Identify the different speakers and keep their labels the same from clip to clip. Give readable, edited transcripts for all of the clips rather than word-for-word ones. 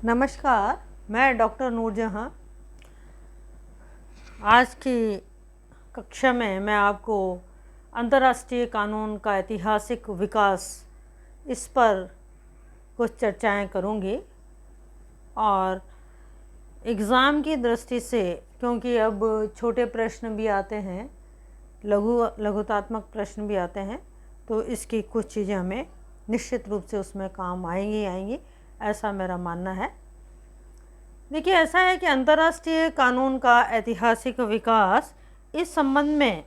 Speaker 1: नमस्कार, मैं डॉक्टर नूरजहाँ। आज की कक्षा में मैं आपको अंतर्राष्ट्रीय कानून का ऐतिहासिक विकास इस पर कुछ चर्चाएं करूंगी। और एग्ज़ाम की दृष्टि से, क्योंकि अब छोटे प्रश्न भी आते हैं, लघुतात्मक प्रश्न भी आते हैं, तो इसकी कुछ चीज़ें हमें निश्चित रूप से उसमें काम आएंगी, ऐसा मेरा मानना है। देखिए, ऐसा है कि अंतर्राष्ट्रीय कानून का ऐतिहासिक विकास, इस संबंध में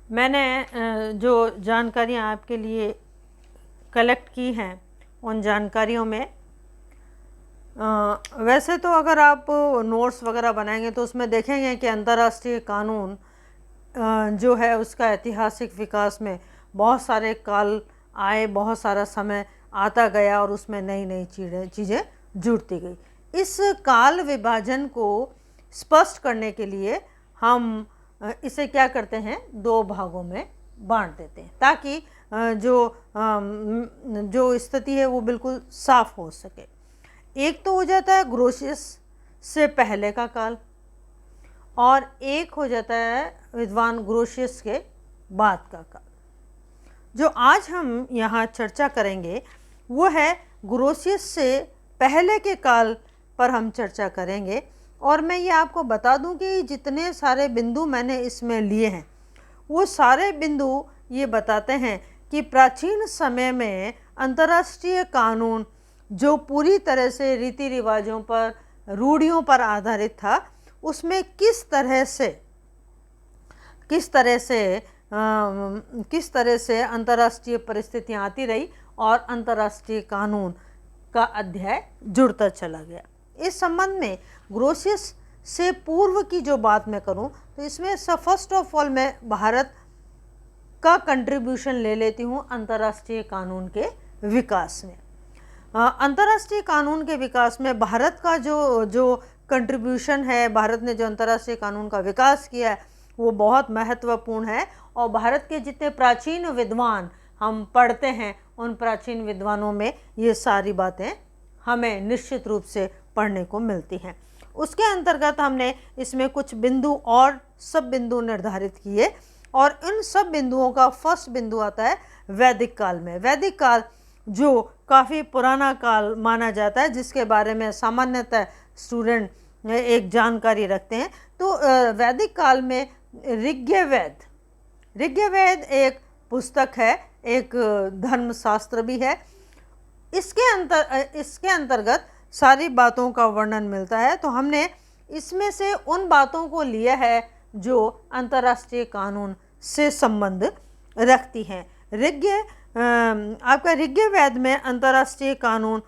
Speaker 1: मैंने जो जानकारियाँ आपके लिए कलेक्ट की हैं, उन जानकारियों में वैसे तो अगर आप नोट्स वगैरह बनाएंगे तो उसमें देखेंगे कि अंतर्राष्ट्रीय कानून जो है उसका ऐतिहासिक विकास में बहुत सारे काल आए, बहुत सारा समय आता गया और उसमें नई नई चीज़ें जुड़ती गई। इस काल विभाजन को स्पष्ट करने के लिए हम इसे क्या करते हैं, दो भागों में बांट देते हैं, ताकि जो स्थिति है वो बिल्कुल साफ हो सके। एक तो हो जाता है ग्रोशियस से पहले का काल, और एक हो जाता है विद्वान ग्रोशियस के बाद का काल। जो आज हम यहाँ चर्चा करेंगे वो है ग्रोशियस से पहले के काल पर हम चर्चा करेंगे। और मैं ये आपको बता दूं कि जितने सारे बिंदु मैंने इसमें लिए हैं वो सारे बिंदु ये बताते हैं कि प्राचीन समय में अंतर्राष्ट्रीय कानून जो पूरी तरह से रीति रिवाजों पर, रूढ़ियों पर आधारित था, उसमें किस तरह से अंतर्राष्ट्रीय परिस्थितियाँ आती रही और अंतर्राष्ट्रीय कानून का अध्याय जुड़ता चला गया। इस संबंध में ग्रोशियस से पूर्व की जो बात मैं करूं तो इसमें फर्स्ट ऑफ ऑल मैं भारत का कंट्रीब्यूशन ले लेती हूं अंतर्राष्ट्रीय कानून के विकास में। अंतर्राष्ट्रीय कानून के विकास में भारत का जो कंट्रीब्यूशन है, भारत ने जो अंतर्राष्ट्रीय कानून का विकास किया है वो बहुत महत्वपूर्ण है। और भारत के जितने प्राचीन विद्वान हम पढ़ते हैं, उन प्राचीन विद्वानों में ये सारी बातें हमें निश्चित रूप से पढ़ने को मिलती हैं। उसके अंतर्गत हमने इसमें कुछ बिंदु और सब बिंदु निर्धारित किए, और इन सब बिंदुओं का फर्स्ट बिंदु आता है वैदिक काल में। वैदिक काल जो काफ़ी पुराना काल माना जाता है, जिसके बारे में सामान्यतः स्टूडेंट एक जानकारी रखते हैं। तो वैदिक काल में ऋग्वेद एक पुस्तक है, एक धर्मशास्त्र भी है। इसके अंतर्गत सारी बातों का वर्णन मिलता है। तो हमने इसमें से उन बातों को लिया है जो अंतर्राष्ट्रीय कानून से संबंध रखती हैं। आपका ऋग्वेद में अंतर्राष्ट्रीय कानून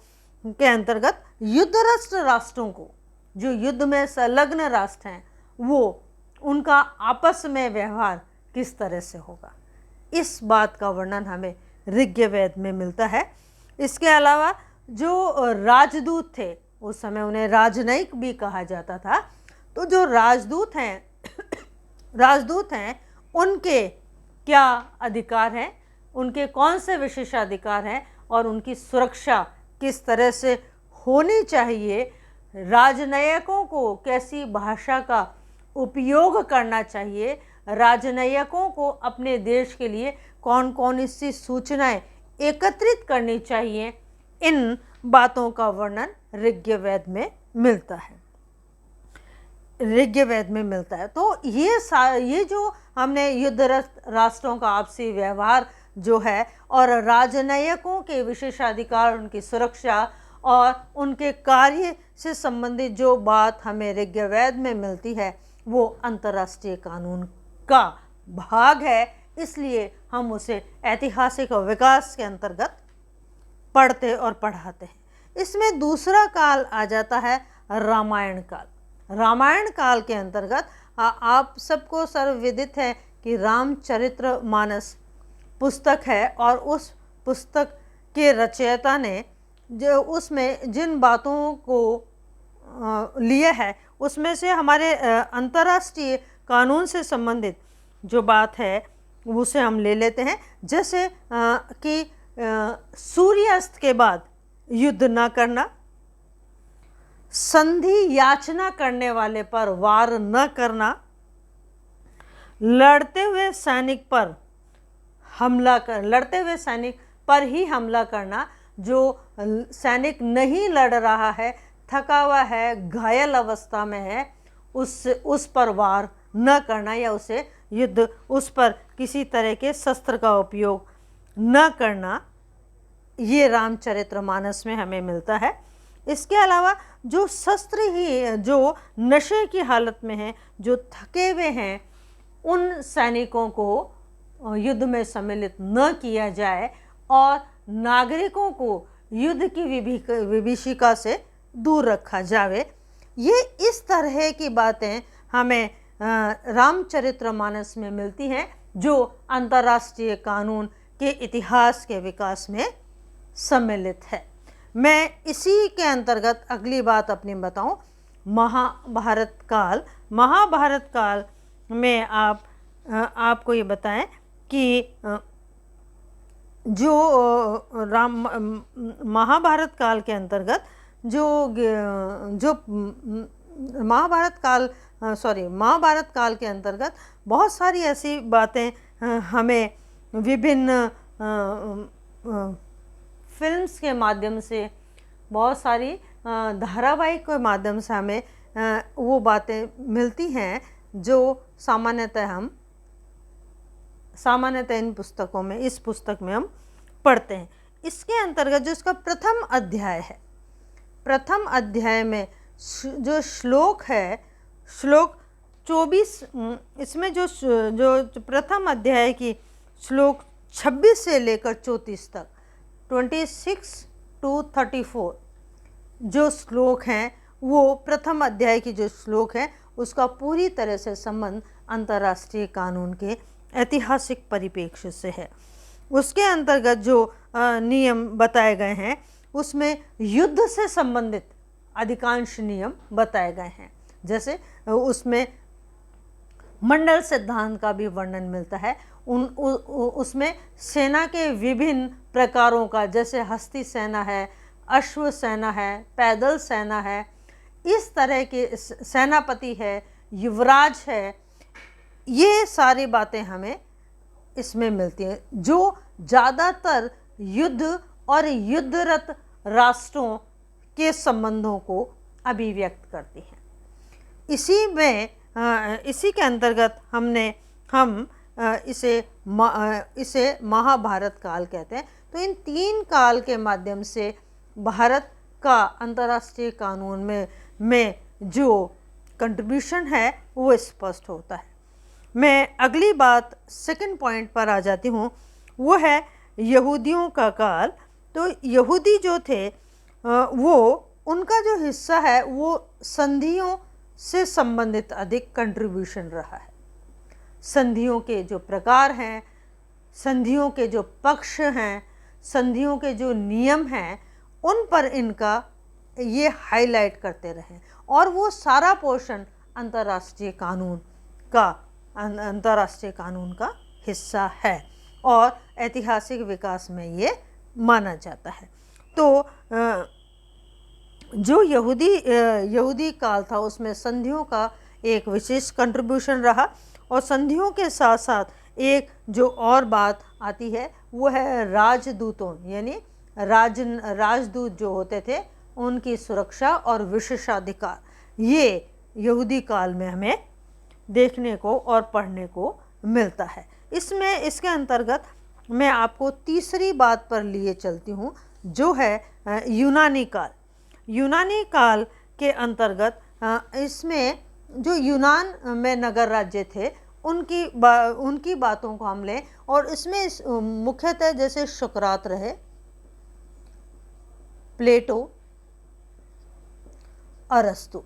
Speaker 1: के अंतर्गत युद्धरस्त राष्ट्रों को, जो युद्ध में संलग्न राष्ट्र हैं, वो उनका आपस में व्यवहार किस तरह से होगा, इस बात का वर्णन हमें ऋग्वेद में मिलता है। इसके अलावा जो राजदूत थे, उस समय उन्हें राजनयिक भी कहा जाता था। तो जो राजदूत हैं उनके क्या अधिकार हैं, उनके कौन से विशेषाधिकार हैं, और उनकी सुरक्षा किस तरह से होनी चाहिए, राजनयिकों को कैसी भाषा का उपयोग करना चाहिए, राजनयिकों को अपने देश के लिए कौन कौन सी सूचनाएं एकत्रित करनी चाहिए, इन बातों का वर्णन ऋग्वेद में मिलता है। तो ये जो हमने युद्धरत राष्ट्रों का आपसी व्यवहार जो है, और राजनयिकों के विशेषाधिकार, उनकी सुरक्षा और उनके कार्य से संबंधित जो बात हमें ऋग्वेद में मिलती है, वो अंतर्राष्ट्रीय कानून का भाग है। इसलिए हम उसे ऐतिहासिक विकास के अंतर्गत पढ़ते और पढ़ाते हैं। इसमें दूसरा काल आ जाता है रामायण काल। रामायण काल के अंतर्गत आप सबको सर्वविदित है कि रामचरितमानस पुस्तक है, और उस पुस्तक के रचयिता ने जो उसमें जिन बातों को लिया है, उसमें से हमारे अंतर्राष्ट्रीय कानून से संबंधित जो बात है उसे हम ले लेते हैं। जैसे कि सूर्यास्त के बाद युद्ध न करना, संधि याचना करने वाले पर वार न करना, लड़ते हुए सैनिक पर ही हमला करना, जो सैनिक नहीं लड़ रहा है, थका हुआ है, घायल अवस्था में है, उस पर वार न करना या उस पर किसी तरह के शस्त्र का उपयोग न करना, ये रामचरितमानस में हमें मिलता है। इसके अलावा जो जो नशे की हालत में हैं, जो थके हुए हैं, उन सैनिकों को युद्ध में सम्मिलित न किया जाए और नागरिकों को युद्ध की विभीषिका से दूर रखा जाए। ये इस तरह की बातें हमें रामचरितमानस में मिलती हैं, जो अंतर्राष्ट्रीय कानून के इतिहास के विकास में सम्मिलित है। मैं इसी के अंतर्गत अगली बात अपनी बताऊं, महाभारत काल में आपको ये बताएं कि जो महाभारत काल के अंतर्गत महाभारत काल के अंतर्गत बहुत सारी ऐसी बातें हमें विभिन्न फिल्म्स के माध्यम से, बहुत सारी धारावाहिक के माध्यम से हमें वो बातें मिलती हैं जो सामान्यतः इस पुस्तक में हम पढ़ते हैं। इसके अंतर्गत जो इसका प्रथम अध्याय में जो श्लोक है, श्लोक 24, इसमें जो प्रथम अध्याय की श्लोक 26 से लेकर 34 तक, 26 to 34 जो श्लोक हैं, वो प्रथम अध्याय की जो श्लोक है, उसका पूरी तरह से संबंध अंतर्राष्ट्रीय कानून के ऐतिहासिक परिप्रेक्ष्य से है। उसके अंतर्गत जो नियम बताए गए हैं, उसमें युद्ध से संबंधित अधिकांश नियम बताए गए हैं। जैसे उसमें मंडल सिद्धांत का भी वर्णन मिलता है। उसमें सेना के विभिन्न प्रकारों का, जैसे हस्ती सेना है, अश्व सेना है, पैदल सेना है, इस तरह के सेनापति है, युवराज है, ये सारी बातें हमें इसमें मिलती हैं, जो ज़्यादातर युद्ध और युद्धरत राष्ट्रों के संबंधों को अभिव्यक्त करती हैं। इसी के अंतर्गत हम इसे महाभारत काल कहते हैं। तो इन 3 काल के माध्यम से भारत का अंतर्राष्ट्रीय कानून में जो कंट्रीब्यूशन है वो स्पष्ट होता है। मैं अगली बात सेकंड पॉइंट पर आ जाती हूँ, वो है यहूदियों का काल। तो यहूदी जो थे वो उनका जो हिस्सा है वो संधियों से संबंधित अधिक कंट्रीब्यूशन रहा है। संधियों के जो प्रकार हैं, संधियों के जो पक्ष हैं, संधियों के जो नियम हैं, उन पर इनका ये हाईलाइट करते रहे और वो सारा पोर्शन अंतर्राष्ट्रीय कानून का हिस्सा है और ऐतिहासिक विकास में ये माना जाता है। तो जो यहूदी काल था, उसमें संधियों का एक विशेष कंट्रीब्यूशन रहा और संधियों के साथ साथ एक जो और बात आती है वो है राजदूतों, यानी राजदूत जो होते थे, उनकी सुरक्षा और विशेषाधिकार। ये यहूदी काल में हमें देखने को और पढ़ने को मिलता है। इसके अंतर्गत मैं आपको तीसरी बात पर लिए चलती हूँ, जो है यूनानी काल। यूनानी काल के अंतर्गत इसमें जो यूनान में नगर राज्य थे, उनकी बातों को हम लें और इसमें मुख्यतः जैसे सुकरात रहे, प्लेटो, अरस्तु,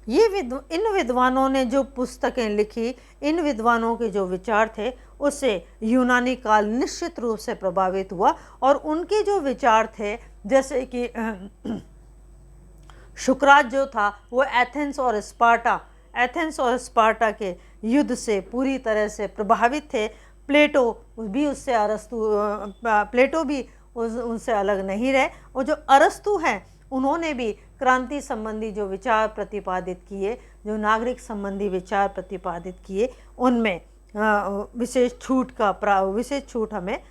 Speaker 1: इन विद्वानों ने जो पुस्तकें लिखी, इन विद्वानों के जो विचार थे, उससे यूनानी काल निश्चित रूप से प्रभावित हुआ और उनके जो विचार थे, जैसे कि सुकरात जो था वो एथेंस और स्पार्टा के युद्ध से पूरी तरह से प्रभावित थे। प्लेटो भी उनसे अलग नहीं रहे। और जो अरस्तु हैं उन्होंने भी क्रांति संबंधी जो विचार प्रतिपादित किए, जो नागरिक संबंधी विचार प्रतिपादित किए, उनमें विशेष छूट हमें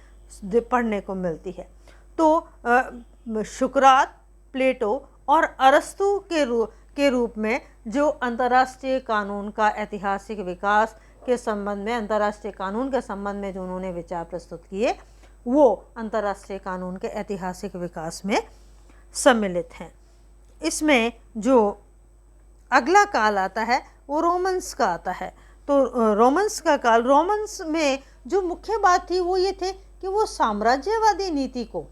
Speaker 1: पढ़ने को मिलती है। तो सुकरात, प्लेटो और अरस्तु के रूप में जो अंतर्राष्ट्रीय कानून का ऐतिहासिक विकास के संबंध में, अंतर्राष्ट्रीय कानून के संबंध में जो उन्होंने विचार प्रस्तुत किए, वो अंतर्राष्ट्रीय कानून के ऐतिहासिक विकास में सम्मिलित हैं। इसमें जो अगला काल आता है वो रोमन्स का आता है। तो रोमन्स का काल, रोमन्स में जो मुख्य बात थी वो ये थे कि वो साम्राज्यवादी नीति को,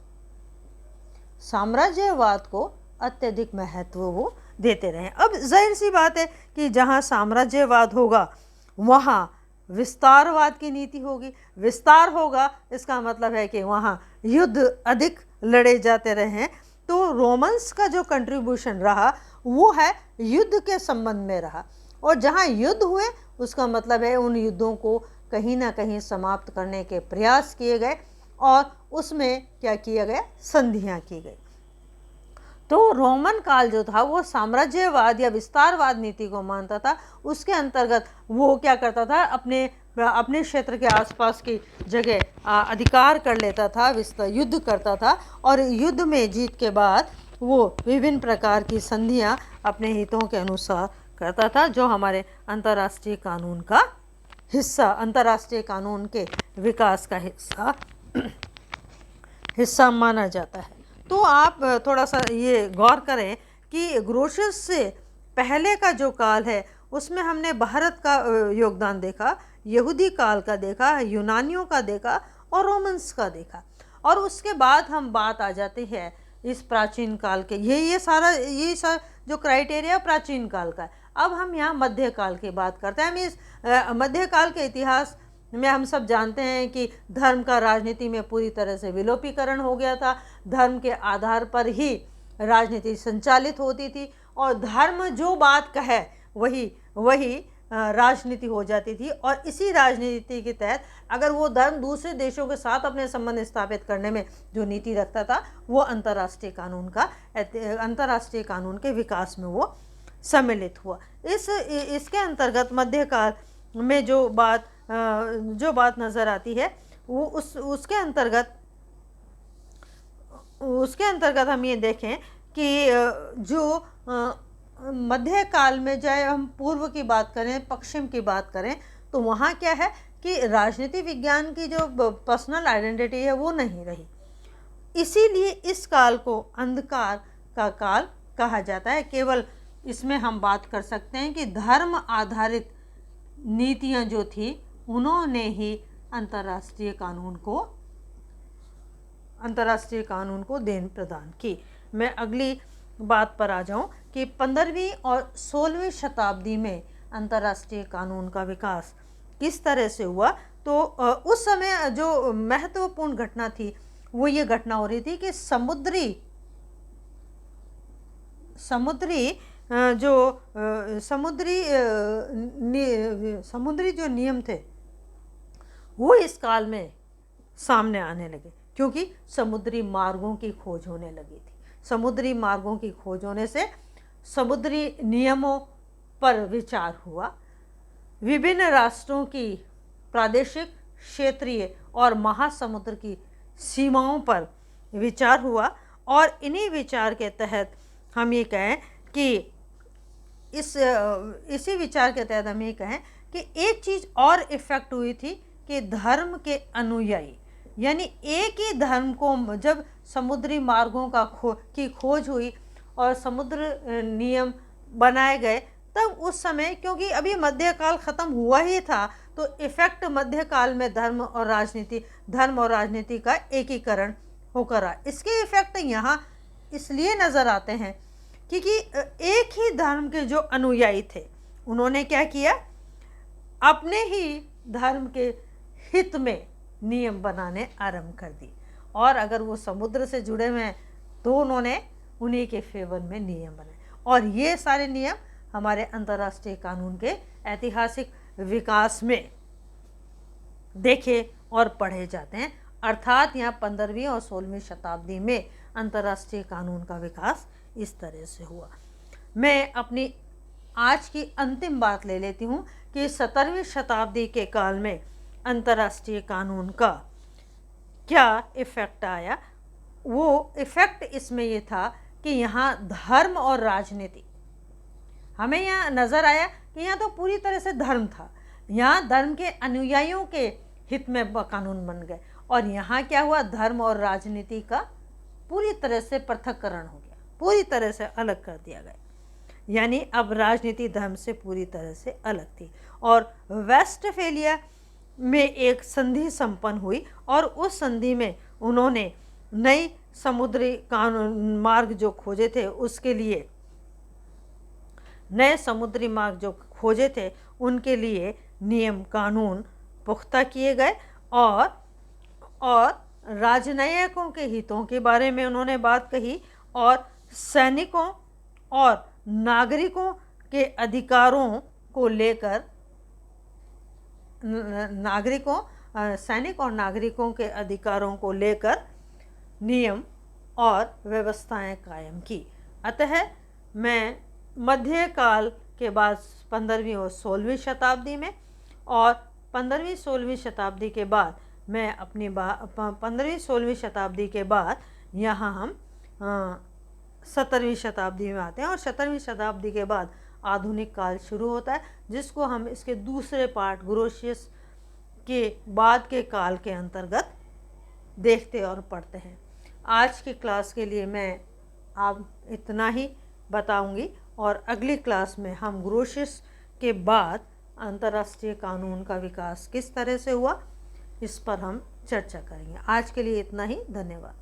Speaker 1: साम्राज्यवाद को अत्यधिक महत्व वो देते रहे। अब जाहिर सी बात है कि जहाँ साम्राज्यवाद होगा वहाँ विस्तारवाद की नीति होगी। विस्तार होगा इसका मतलब है कि वहाँ युद्ध अधिक लड़े जाते रहे हैं। तो रोमन्स का जो कंट्रीब्यूशन रहा वो है युद्ध के संबंध में रहा, और जहाँ युद्ध हुए उसका मतलब है उन युद्धों को कहीं ना कहीं समाप्त करने के प्रयास किए गए, और उसमें क्या किया गया, संधियाँ की गई। तो रोमन काल जो था वो साम्राज्यवाद या विस्तारवाद नीति को मानता था। उसके अंतर्गत वो क्या करता था, अपने क्षेत्र के आसपास की जगह अधिकार कर लेता था, युद्ध करता था, और युद्ध में जीत के बाद वो विभिन्न प्रकार की संधियां अपने हितों के अनुसार करता था, जो हमारे अंतर्राष्ट्रीय कानून का हिस्सा, अंतर्राष्ट्रीय कानून के विकास का हिस्सा माना जाता है। तो आप थोड़ा सा ये गौर करें कि ग्रोशियस से पहले का जो काल है उसमें हमने भारत का योगदान देखा, यहूदी काल का देखा, यूनानियों का देखा और रोमन्स का देखा, और उसके बाद हम बात आ जाती है इस प्राचीन काल के। ये सारा जो क्राइटेरिया प्राचीन काल का है। अब हम यहाँ मध्यकाल की बात करते हैं। हम इस मध्यकाल के इतिहास में हम सब जानते हैं कि धर्म का राजनीति में पूरी तरह से विलोपीकरण हो गया था। धर्म के आधार पर ही राजनीति संचालित होती थी, और धर्म जो बात कहे वही राजनीति हो जाती थी। और इसी राजनीति के तहत अगर वो धर्म दूसरे देशों के साथ अपने संबंध स्थापित करने में जो नीति रखता था, वो अंतर्राष्ट्रीय कानून के विकास में वो सम्मिलित हुआ। इसके अंतर्गत मध्यकाल में जो बात नज़र आती है वो उसके अंतर्गत हम ये देखें कि जो मध्यकाल में, चाहे हम पूर्व की बात करें, पश्चिम की बात करें, तो वहाँ क्या है कि राजनीति विज्ञान की जो पर्सनल आइडेंटिटी है वो नहीं रही। इसीलिए इस काल को अंधकार का काल कहा जाता है। केवल इसमें हम बात कर सकते हैं कि धर्म आधारित नीतियाँ जो थी उन्होंने ही अंतर्राष्ट्रीय कानून को देन प्रदान की। मैं अगली बात पर आ जाऊं कि 15वीं और 16वीं शताब्दी में अंतर्राष्ट्रीय कानून का विकास किस तरह से हुआ। तो उस समय जो महत्वपूर्ण घटना थी वो ये घटना हो रही थी कि समुद्री जो नियम थे वो इस काल में सामने आने लगे, क्योंकि समुद्री मार्गों की खोज होने लगी थी। समुद्री मार्गों की खोज होने से समुद्री नियमों पर विचार हुआ। विभिन्न राष्ट्रों की प्रादेशिक, क्षेत्रीय और महासमुद्र की सीमाओं पर विचार हुआ, और इन्हीं विचार के तहत हम ये कहें कि इसी विचार के तहत हम ये कहें कि एक चीज़ और इफ़ेक्ट हुई थी कि धर्म के अनुयायी, यानी एक ही धर्म को जब समुद्री मार्गों की खोज हुई और समुद्र नियम बनाए गए, तब उस समय, क्योंकि अभी मध्यकाल ख़त्म हुआ ही था, तो इफ़ेक्ट मध्यकाल में धर्म और राजनीति का एकीकरण होकर रहा। इसके इफ़ेक्ट यहाँ इसलिए नज़र आते हैं क्योंकि एक ही धर्म के जो अनुयायी थे उन्होंने क्या किया, अपने ही धर्म के हित में नियम बनाने आरंभ कर दी, और अगर वो समुद्र से जुड़े हुए हैं तो उन्होंने उन्हीं के फेवर में नियम बनाए, और ये सारे नियम हमारे अंतर्राष्ट्रीय कानून के ऐतिहासिक विकास में देखे और पढ़े जाते हैं। अर्थात यहाँ 15वीं और 16वीं शताब्दी में अंतर्राष्ट्रीय कानून का विकास इस तरह से हुआ। मैं अपनी आज की अंतिम बात ले लेती हूँ कि 17वीं शताब्दी के काल में अंतर्राष्ट्रीय कानून का क्या इफ़ेक्ट आया। वो इफ़ेक्ट इसमें ये था कि यहाँ धर्म और राजनीति, हमें यहाँ नज़र आया कि यहाँ तो पूरी तरह से धर्म था, यहाँ धर्म के अनुयायियों के हित में कानून बन गए, और यहाँ क्या हुआ, धर्म और राजनीति का पूरी तरह से पृथक्करण हो गया, पूरी तरह से अलग कर दिया गया। यानी अब राजनीति धर्म से पूरी तरह से अलग थी। और वेस्टफेलिया में एक संधि संपन्न हुई और उस संधि में उन्होंने नई समुद्री कानून मार्ग जो खोजे थे, उसके लिए नए समुद्री मार्ग जो खोजे थे उनके लिए नियम कानून पुख्ता किए गए, और राजनयिकों के हितों के बारे में उन्होंने बात कही, और सैनिकों और नागरिकों के अधिकारों को लेकर सैनिक और नागरिकों के अधिकारों को लेकर नियम और व्यवस्थाएं कायम की। अतः मैं मध्यकाल के बाद 15वीं और 16वीं शताब्दी में, और 15वीं 16वीं शताब्दी के बाद मैं अपनी 15वीं 16वीं शताब्दी के बाद यहाँ हम 17वीं शताब्दी में आते हैं, और 17वीं शताब्दी के बाद आधुनिक काल शुरू होता है, जिसको हम इसके दूसरे पार्ट ग्रोशियस के बाद के काल के अंतर्गत देखते और पढ़ते हैं। आज की क्लास के लिए मैं अब इतना ही बताऊंगी, और अगली क्लास में हम ग्रोशियस के बाद अंतर्राष्ट्रीय कानून का विकास किस तरह से हुआ, इस पर हम चर्चा करेंगे। आज के लिए इतना ही, धन्यवाद।